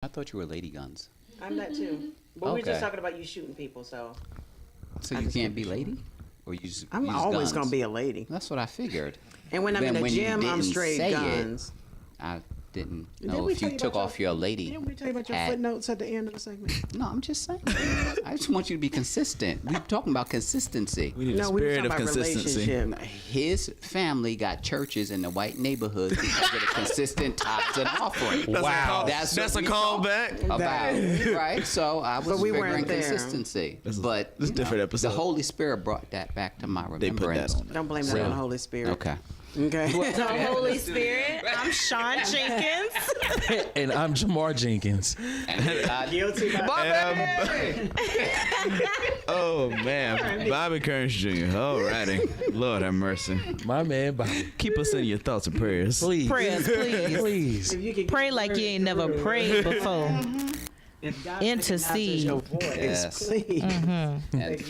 thought you were Lady Guns. I'm that too. But we're just talking about you shooting people, so. So you can't be lady? Or you just I'm use always guns? going to be a lady. That's what I figured. And when I'm in the gym, I'm straight guns. I didn't know if you took off your lady. Didn't we tell you about your hat. footnotes at the end of the segment? No, I'm just saying. I just want you to be consistent. We're talking about consistency. We need a spirit of consistency. His family got churches in the white neighborhoods because of the consistent tithes and offering. Wow. That's a callback. About, right? So I was figuring consistency. But this different episode. The Holy Spirit brought that back to my remembrance. Don't blame that on the Holy Spirit. Okay. Okay. The Holy Spirit. I'm Shaun Jenkins. And I'm Jamar Jenkins. Guilty Bobby! Oh, man. Bobby Kerns Jr. All righty. Lord have mercy. My man, Bobby. Keep us in your thoughts and prayers. Please. Prayers, please. Please. Pray like you ain't never prayed before. Intercede. Yes. Please. And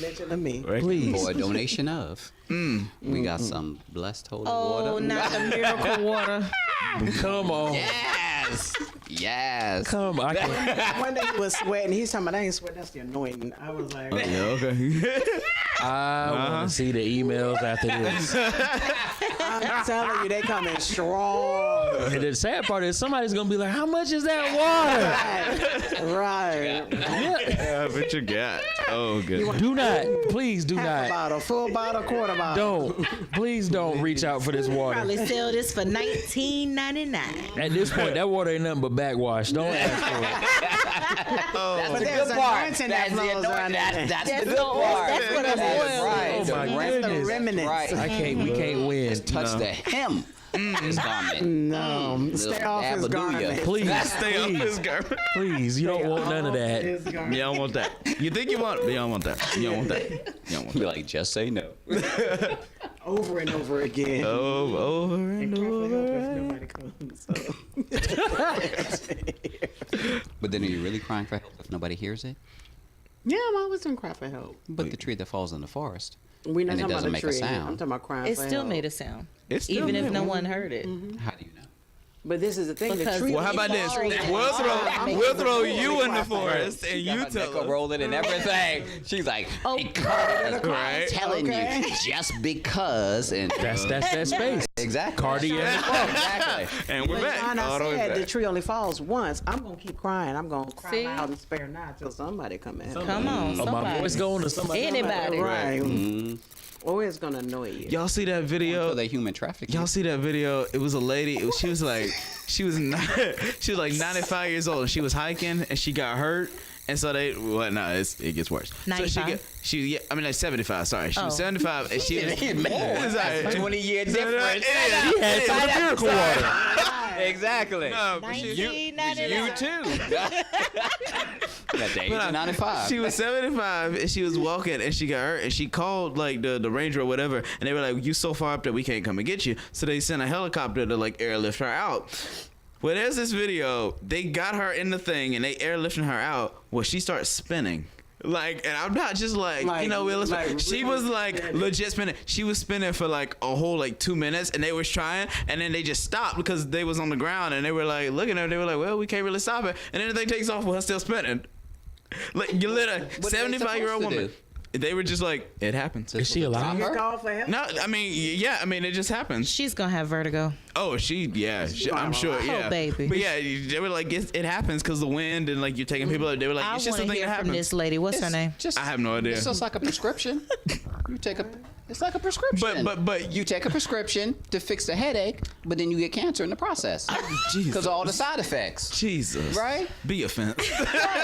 Mention to me. Please. for a donation of, we got some blessed holy water. Oh, not the miracle water. Come on. Yes. Yes. Come on. One day he was sweating. He's talking about, I ain't sweating. That's the anointing. I was like, Yeah, okay. I want to see the emails after this. I'm telling you, they coming strong. And the sad part is somebody's going to be like, how much is that water? Right. Yeah, but you got. Oh, good. Do not. Please do Half a not. bottle, full bottle, quarter bottle. Don't. Please don't reach out for this water. Probably sell this for $19.99. At this point, that water ain't nothing but backwash. Don't ask for it. But there's anointing that flows around there. That's the good part. That's what I'm oil right. Oh, my The goodness. remnants. Right. We can't win. Touch the hem. His garment. No, stay off his Hallelujah. garment. Please. Stay off his garment. Please. You don't want none of that. His garment. You don't want that. You think you want, but you don't want that. You don't want that. You don't want Be that. like, just say no. Over and over again. Over and over. Nobody comes. So. But then are you really crying for help if nobody hears it? Yeah, I'm always gonna cry for help. But the tree that falls in the forest, We're not and it talking doesn't about make a a tree. sound. I'm talking about crying It for still help. made a sound. It's still Even if moving. no one heard it. how do you know? But this is the thing. The Because tree. Well, how about this? We'll throw you in the forest and you tell us. rolling and everything. She's like, because, Right. I'm telling you, just because. And That's that space. exactly. Cardiac. Exactly. And we're back. When I All the way said the back. tree only falls once, I'm gonna keep crying. I'm gonna cry See? loud and spare not till somebody come in. Come on, Oh, my somebody. voice going to somebody. Anybody. Right. Or it's gonna annoy you. Y'all see that video? So they human trafficking. Y'all see that video? It was a lady. She was like 95 years old. And she was hiking and she got hurt. And so they, well, no, it gets worse. 95? Like 75. Sorry, she was 75, and she was. Man, that's 20-year difference. He had some of the miracle water. Exactly. No, but she- You $19.99. too. At the age of 95. She was 75 and she was walking and she got hurt and she called like the ranger or whatever, and they were like, you so far up that we can't come and get you. So they sent a helicopter to like airlift her out. Well, there's this video. They got her in the thing and they airlifting her out. Well, she starts spinning. Like, and I'm not just like she was like legit spinning. She was spinning for like a whole like 2 minutes, and they was trying, and then they just stopped because they was on the ground, and they were like looking at her. They were like, well, we can't really stop it. And then the thing takes off with her still spinning. Like, you lit a 75-year-old woman. They were just like, it happens. Is she alive? You call for help? No, I mean, yeah, I mean, it just happens. She's gonna have vertigo. Oh, I'm sure, yeah. Oh, baby. But yeah, they were like, it happens because the wind and like you're taking people. They were like, I it's just want a to thing that hear from happens. this lady. What's her name? Just, I have no idea. It's just like a prescription. It's like a prescription. But you take a prescription to fix the headache, but then you get cancer in the process because of all the side effects. Jesus, Right? Be offense.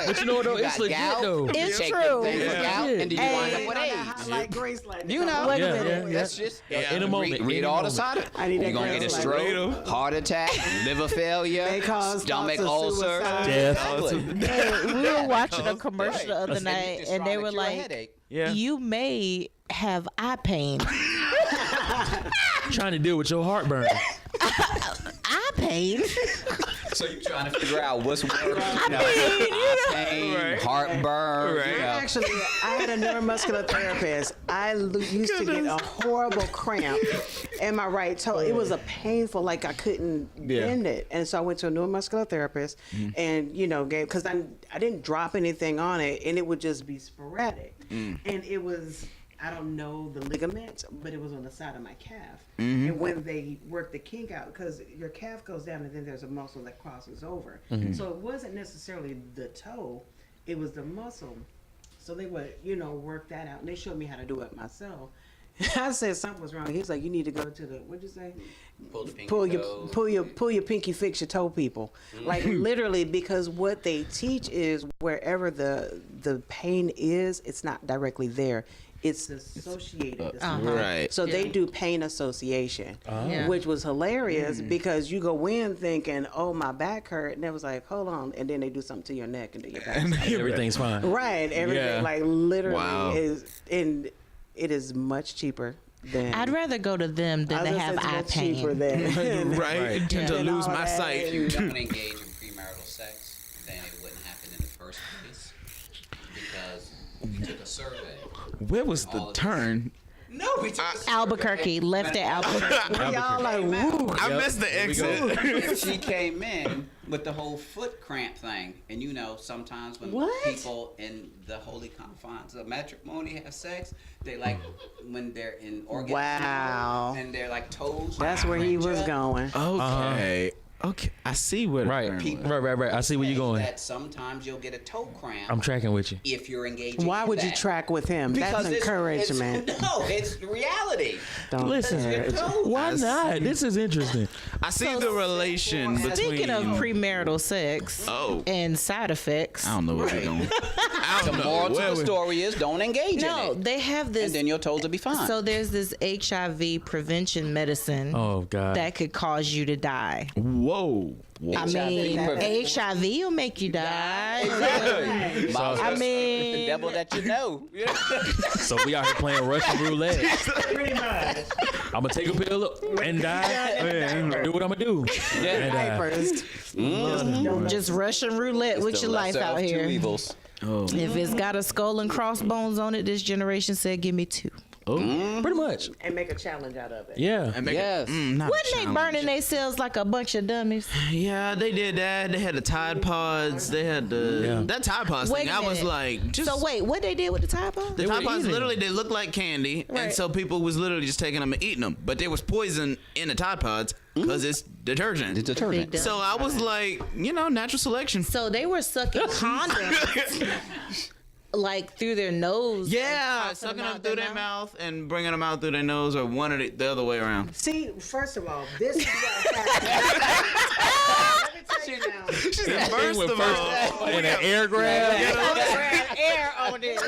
But you know what, though? It's legit, though. It's take true. the thing for gout, and then you wind up with AIDS. Like Grace like You know, Wait a Yeah, minute. yeah. that's just In a moment. Read in a all the moment. side effects. I need that You're gonna get a Grace stroke, heart attack, liver failure, They cause stomach thoughts of ulcer, suicide. Death. Exactly. Hey, we were watching a commercial the other And you night, just and they trying to were cure a like, headache. Yeah. "You may have eye pain." Trying to deal with your heartburn. Eye pain? So you're trying to figure out what's worse, eye pain, heartburn. Right. Actually, I had a neuromuscular therapist. I used to get a horrible cramp in my right toe. It was a painful, like I couldn't bend it. And so I went to a neuromuscular therapist and, because I didn't drop anything on it and it would just be sporadic. And it was, I don't know the ligament, but it was on the side of my calf. And when they work the kink out, because your calf goes down and then there's a muscle that crosses over. So it wasn't necessarily the toe, it was the muscle. So they would, work that out. And they showed me how to do it myself. I said something was wrong. He was like, you need to go to the, what'd you say? Pull your pinky, fix your toe, people. Like literally, because what they teach is wherever the pain is, it's not directly there. It's associated. Right. So they do pain association, which was hilarious because you go in thinking, oh, my back hurt. And it was like, hold on. And then they do something to your neck and do your back. Everything's fine. Right. Everything like literally Wow. is, and it is much cheaper than. I'd rather go to them than to have eye pain. Cheaper than. Right. Tend to Than lose all my that. sight. If you don't engage in premarital sex, then it wouldn't happen in the first place because we took a survey. Where was the All of turn? No, we took a survey. Albuquerque, left at Albuquerque. Y'all like, woo. I missed the exit. And she came in with the whole foot cramp thing. And sometimes when What? people in the holy confines of matrimony have sex, they like when they're in orgasm Wow. and their like toes. That's where he was going. Okay. Okay. I see where the Right. turn was. Right. I see where you're going. That sometimes you'll get a toe cramp I'm tracking with you. if you're engaging. Why in would you that. track with him? Because That's encouragement. No, it's reality. Don't Listen, encourage. why not? This is interesting. I see the relation between. Speaking of premarital sex and side effects, I don't know where we're going. I The don't know. moral to Where the we- story is don't engage no, in it. they have this. And then your toes will be fine. So there's this HIV prevention medicine Oh God. that could cause you to die. Whoa. I mean, prevention. HIV will make you die. I mean- the devil that you know. So we out here playing Russian roulette. Pretty much. I'm gonna take a pill and die. Do what I'm gonna do. And die. Diapers. Just Russian roulette with your life out here. Evils. Oh. If it's got a skull and crossbones on it, this generation said, "Give me 2." Oh, pretty much. And make a challenge out of it. Yeah. And make it- Yes. not a Wasn't they challenge. burning themselves like a bunch of dummies? Yeah, they did that. They had the Tide Pods. They had the that Tide Pods Wait thing. a I was minute. like, just So wait, what they did with the Tide Pod? the They Tide were Pods eating. literally they looked like candy, and Right. so people was literally just taking them and eating them. But there was poison in the Tide Pods because it's detergent. It's detergent. Big So I was like, natural selection. So they were sucking condoms like through their nose. Yeah, and sucking them them out through their their mouth and bringing them out through their nose, or one of the other way around. See, first of all, this is what happened. Let me tell you now. She said, first of all, And an air grab. Air on this.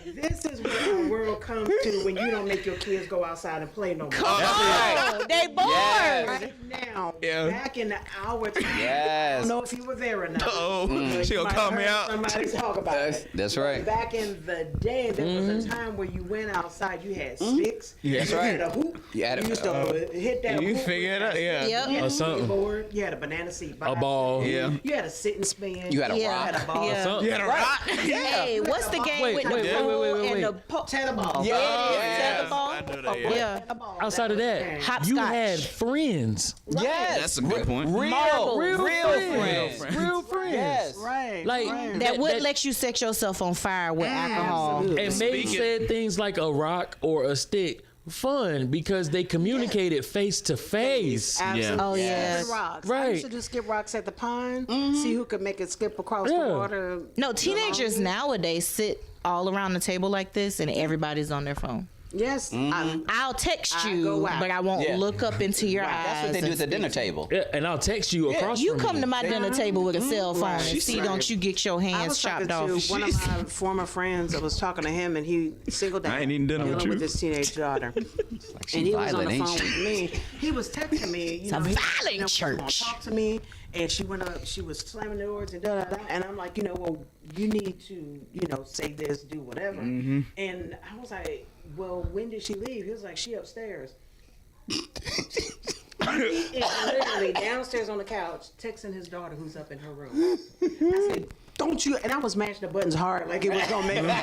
This is what our world comes to when you don't make your kids go outside and play no more. Oh, they bored. Yes. Right now, Yeah. back in our time, I Yes. don't know if you were there or not. oh, she You gonna might call have me heard out. Somebody talk about it. That's right. Back in the day, there was a time where you went outside, you had sticks, That's you right. had a hoop, You had a- used to hit that You hoop figure it with out, that yeah. stick. Yep. You had Or a something. skateboard, you had a banana seat, A ball. Yeah. You had a sit and spin. You had a You rock. had a ball. Yeah. Something. You had a rock. Hey, what's the game Wait, with the wait, wait, pole wait, wait, and the wait. Tetherball. Yeah. tetherball? I know that, yeah. Yeah. Outside of that, Hopscotch. you had friends. Yes. That's a good point. Real friends. Real friends. Yes. Right. Like right. That would let you set yourself on fire with alcohol. Absolutely. And maybe Speaking- said things like a rock or a stick fun because they communicated face to face. Absolutely. Oh, yeah. Skipping rocks. I Right. used to do skip rocks at the pond. See who could make it skip across the Yeah. water. No, teenagers nowadays sit all around the table like this and everybody's on their phone. Yes. I'll text I you, go out. but I won't Yeah. look up into your eyes. That's what they do and at the dinner speak. table. Yeah, and I'll text you across You from come you. to my dinner table with a cell phone Right. and see, Right. don't you get your I hands was talking chopped off. to one of my former friends. I was talking to him, and he single dad. I ain't eating dinner with dealing you. his teenage daughter. And he was on the phone with me. He was texting me. It's a violent she was gonna church. Talk to me, and she went up. She was slamming the doors and da da da. And I'm like, well, you need to, say this, do whatever. And I was like, well, when did she leave? He was like, she upstairs. He is literally downstairs on the couch texting his daughter who's up in her room. I said, don't you, and I was mashing the buttons hard like it was gonna make me.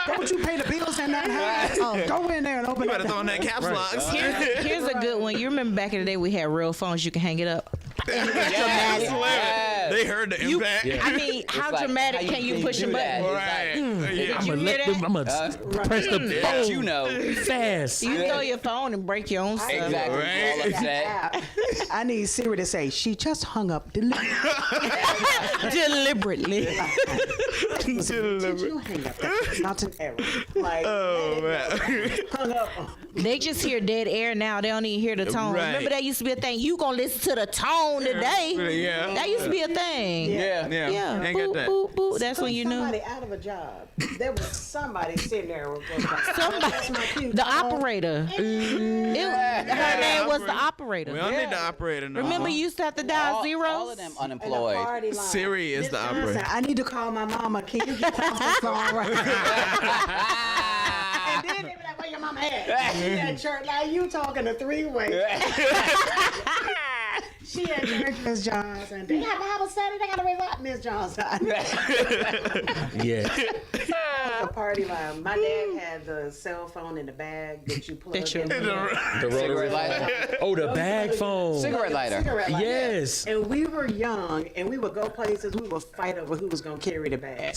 Don't you pay the bills and that high? Go in there and open You it. better throw on that caps lock. Here's a good one. You remember back in the day we had real phones. You can hang it up. They heard the impact. I mean, how like, dramatic how can you can push a do button? that? Right. Yeah. Did you hear that? I'm gonna press the But you know. fast. You throw your phone and break your own stuff. Exactly. Right. All upset. I need Siri to say she just hung up. Deliberately. Did you hang up? That's not an error. Like, Oh man. hung up. They just hear dead air now. They don't even hear the tone. Right. Remember that used to be a thing. You gonna listen to the tone today? Yeah. That used to be a thing. Yeah. Yeah. Yeah. Ain't got Boop, that. boop, boop. That's when you knew. Somebody out of a job. There was somebody sitting there. Somebody, the operator. Her name was the operator. We don't need the operator no Remember, more. you used to have to dial zeros. All of them unemployed. Siri is the operator. I need to call my mama. Can you get off the phone right now? And then they be like, where your mama at? She at church. Like, you talking to three-way. She at church, Miss Johnson. They got Bible study. They got to raise up, Miss Johnson. Yeah. The party line. My dad had the cell phone in the bag that you plug That you- in. The rotary. Cigarette lighter. Oh, the bag phone. Cigarette lighter. Cigarette lighter. Yes. And we were young, and we would go places. We would fight over who was gonna carry the bag.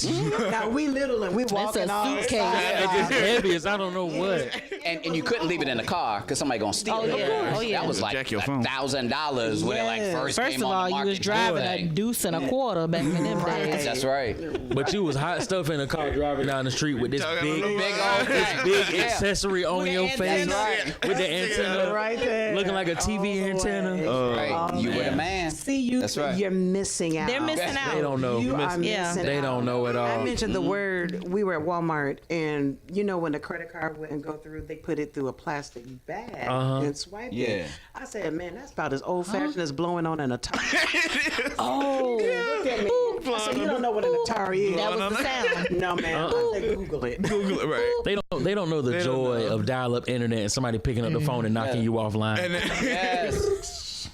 Now we little and we walking a all suitcase. It's just heavy as I don't know what. And you couldn't leave it in the car because somebody gonna steal Oh, it. yeah. Oh, yeah. That was like Jack your phone. $1,000 when it like first First came of on all, the you market. was driving a Thing. deuce and a quarter back in them days. That's right. But you was hot stuff in the car driving down the street with this Talking big, a little Big old thing. big Yeah. accessory on your face. That's right. With the antenna. right there, Looking like a TV antenna. Right. You were the man. See you. That's right. You're missing out. They're missing out. They don't know. You are Yeah. missing They out. don't know at all. I mentioned the word. We were at Walmart, and you know when the credit card wouldn't go through, they put it through a plastic bag and swiped Yeah. it. I said, man, that's about as old fashioned as blowing on an Atari. Oh, Look at me. I said, you don't know what an Atari is. that was the sound. No, man. I said, Google it. Google it, right. They don't know the don't joy know. of dial-up internet and somebody picking up the phone and knocking you offline. And then, Yes.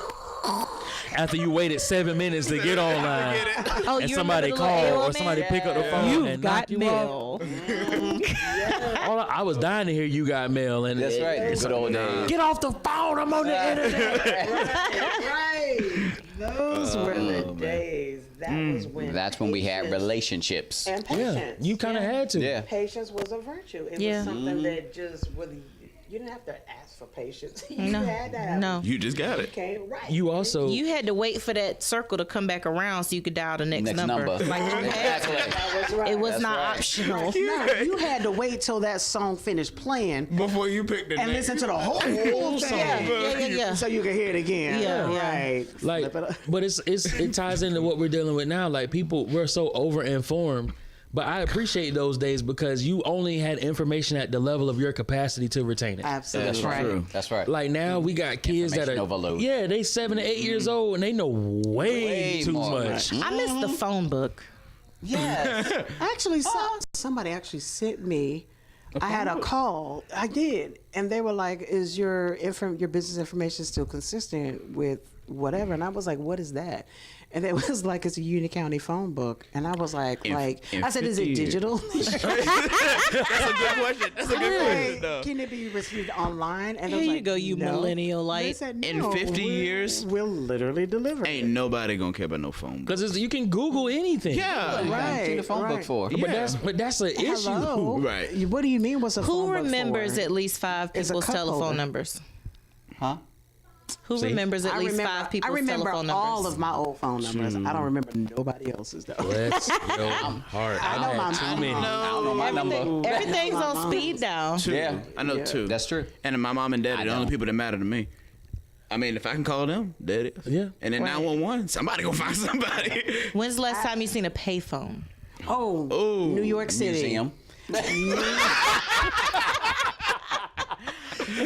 After you waited 7 minutes to get online, Oh, and you somebody remember the little called AOL or somebody man? pick up the phone You and got knock you off. mail. I was dying to hear you got mail and That's right. Good old days. Get off the phone! I'm on the internet. Right. Those were the days. That was when. That's when we had patience relationships. And Yeah, patience. you kind of had to. Yeah. Patience was a virtue. It Yeah. was something that just really. You didn't have to ask for patience. You No, had to have no. it. you just got it. Okay, right. You also You had to wait for that circle to come back around so you could dial the next, Next number. Like you had Exactly. That was right. It was That's not right. optional. No, you had to wait till that song finished playing Before you picked the and next. listen to the whole thing. Yeah. So you can hear it again. Yeah, yeah. Right. like, Flip it up. but it ties into what we're dealing with now. Like we're so over informed. But I appreciate those days because you only had information at the level of your capacity to retain it. Absolutely. That's right. True. That's right. Like now we got kids that Information are overload. yeah, they 7 to 8 years old and they know way too more. much. I missed the phone book. Yes. Actually, somebody actually sent me. I had a call. I did, and they were like, "Is your business information still consistent with whatever?" And I was like, "What is that?" And it was like, "It's a Union County phone book." And I was like, In I said, "Is 50 it years. digital?" That's a good question. That's a good question, though. Can it be received online? And I Here was you like, go, you no. millennial They light. said, In no, 50 years, we'll literally deliver. Ain't nobody gonna care about no phone. Because you can Google anything. Yeah. right. See the phone book for. But that's an issue. Hello. Right. What do you mean? What's a phone Who book remembers for? at least 5 It's a people's cup telephone holder. numbers? Huh? Who remembers at least 5 people's I remember telephone numbers? all of my old phone numbers. I don't remember nobody else's though. Bless your heart. I know my had too many. I don't know my number. Everything's My on mom's. speed dial. Two. Yeah. I know two. That's true. And my mom and dad I are the only don't. people that matter to me. I mean, if I can call them, that is. Yeah. And then 911, somebody gonna find somebody. When's the last time you seen a payphone? Oh, Ooh. New York City. Museum.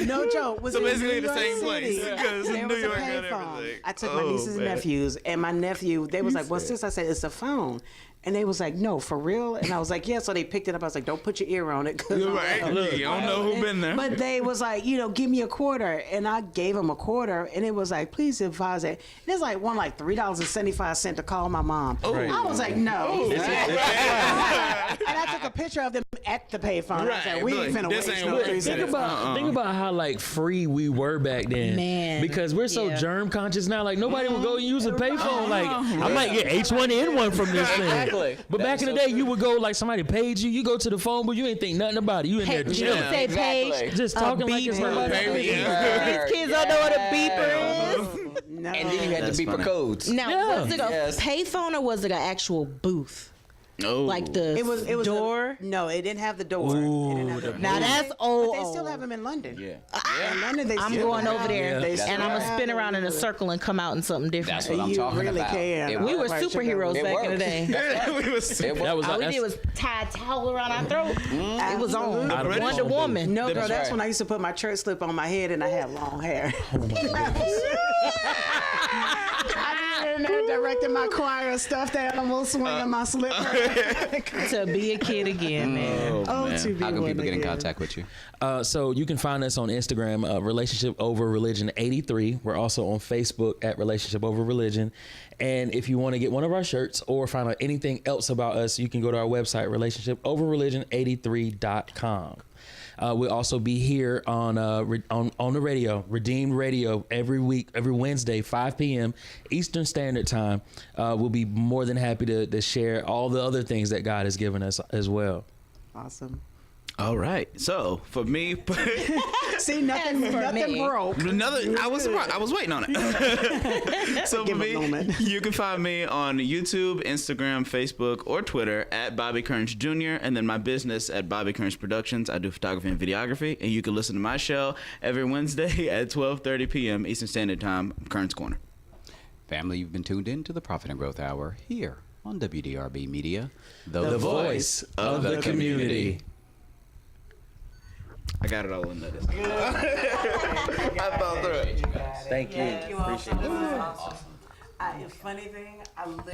No joke. Was So in basically New the York same City. place, because There in was New a York and payphone. everything. I took my Oh, nieces and man. nephews, and my nephew, they was like, "What's this?" I said, "It's a phone." And they was like, "No, for real?" And I was like, "Yeah." So they picked it up. I was like, "Don't put your ear on it." 'Cause You're I'm right. like, Look, you don't know who been there. But they was like, give me a quarter, and I gave them a quarter, and it was like, please advise it. And it's like $3.75 to call my mom. I was like, no. And I took a picture of them at the payphone. I was Right. like, we ain't Look, finna this waste ain't no what- 3 Think cents. about how like free we were back then, Man, Because we're so yeah. germ conscious now. Like nobody would go use a payphone. Like I might get H1N1 from this thing. Exactly. But back That's in the so day, you would go like somebody paid you. You go to the phone, but you ain't think nothing about it. You in there Did you chilling, say Exactly. page? just A talking like it's beeper. nobody. Baby, else. yeah. These kids don't know what a beeper is. No. And then you had That's the beeper funny. codes. Now, Yeah. was it a Yes. payphone or was it an actual booth? Oh. Like the It was door? no, it didn't have the door. It didn't have the Now door. that's old. But they still old. have them in London. Yeah. In London, they I'm still going have over there, them. They and still I'm gonna have spin them. around in a circle and come out in something different. That's what I'm You talking really about. can. It We were Right, superheroes It back in the works. day. we was It That was All we that's- did was tie a towel around our throat. It was on. Absolutely. Wonder Woman. No, girl, That's that's right. when I used to put my church slip on my head and I had long hair. I did it directing my choir stuff, the animals swinging my slipper. To be a kid again, man. Oh, man. to be How can one people get in again. contact with you? So you can find us on Instagram, Relationship Over Religion 83. We're also on Facebook at Relationship Over Religion. And if you want to get one of our shirts or find out anything else about us, you can go to our website, relationshipoverreligion83.com. We'll also be here on the radio, Redeemed Radio, every week, every Wednesday, 5 p.m. Eastern Standard Time. We'll be more than happy to share all the other things that God has given us as well. Awesome. All right. So for me, See, nothing me. broke. I was waiting on it. So for Give a me, moment. you can find me on YouTube, Instagram, Facebook, or Twitter at Bobby Kerns Jr. and then my business at Bobby Kerns Productions. I do photography and videography, and you can listen to my show every Wednesday at 12:30 p.m. Eastern Standard Time, Kerns Corner. Family, you've been tuned in to the Profit and Growth Hour here on WDRB Media, The voice of the community. I got it all in there. I fell through it. Thank you. Thank you all so much. Funny thing, I